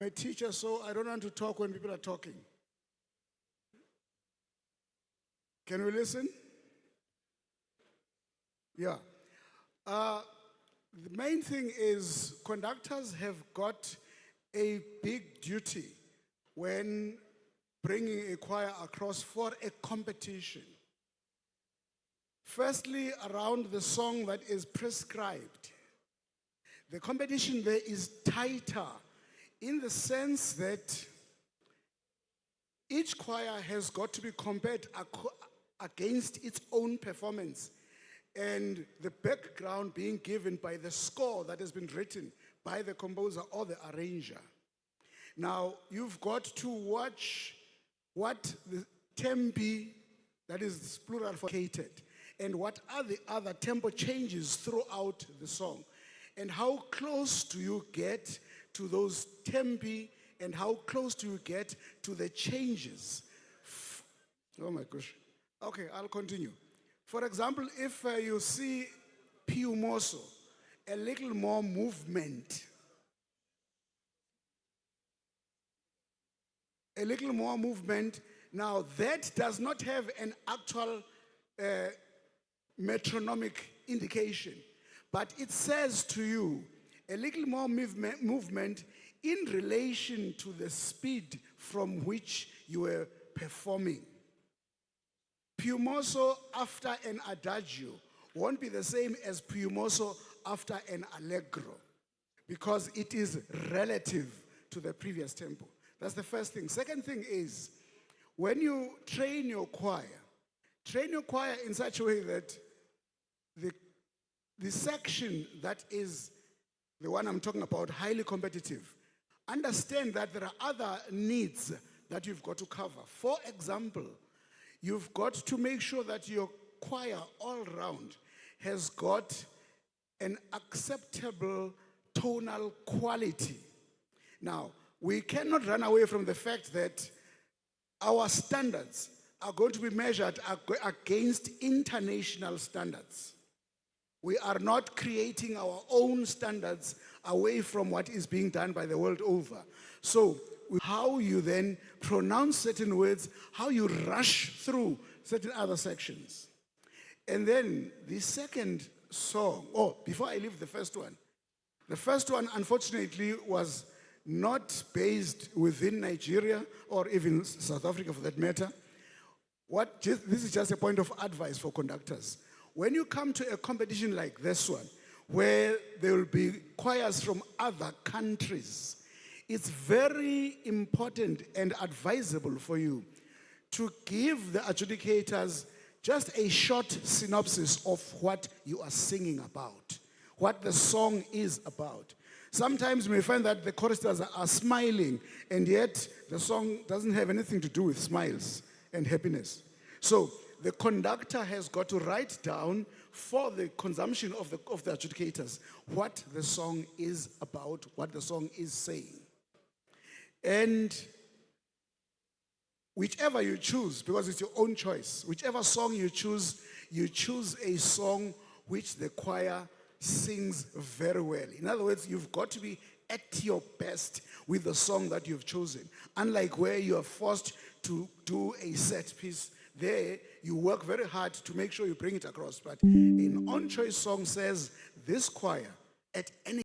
I'm a teacher, so I don't want to talk when people are talking. Can we listen? Yeah. The main thing is conductors have got a big duty when bringing a choir across for a competition. Firstly, around the song that is prescribed. The competition there is tighter in the sense that each choir has got to be compared against its own performance, and the background being given by the score that has been written by the composer or the arranger. Now, you've got to watch what the tempi, that is plural for catered, and what are the other tempo changes throughout the song, and how close do you get to those tempi, and how close do you get to the changes. Oh my gosh. Okay, I'll continue. For example, if you see più mosso, a little more movement. A little more movement. Now, that does not have an actual metronomic indication, but it says to you a little more movement in relation to the speed from which you were performing. Più mosso after an adagio won't be the same as più mosso after an allegro, because it is relative to the previous tempo. That's the first thing. Second thing is, when you train your choir in such a way that the section that is the one I'm talking about, highly competitive, understand that there are other needs that you've got to cover. For example, you've got to make sure that your choir all round has got an acceptable tonal quality. Now, we cannot run away from the fact that our standards are going to be measured against international standards. We are not creating our own standards away from what is being done by the world over. So, how you then pronounce certain words, how you rush through certain other sections. And then the second song, before I leave the first one unfortunately was not based within Nigeria or even South Africa for that matter. This is just a point of advice for conductors. When you come to a competition like this one, where there will be choirs from other countries, it's very important and advisable for you to give the adjudicators just a short synopsis of what you are singing about, what the song is about. Sometimes you may find that the choristers are smiling, and yet the song doesn't have anything to do with smiles and happiness. So the conductor has got to write down for the consumption of the adjudicators what the song is about, what the song is saying. And whichever you choose, because it's your own choice, whichever song you choose a song which the choir sings very well. In other words, you've got to be at your best with the song that you've chosen. Unlike where you are forced to do a set piece, there you work very hard to make sure you bring it across. But an on-choice song says, this choir, at any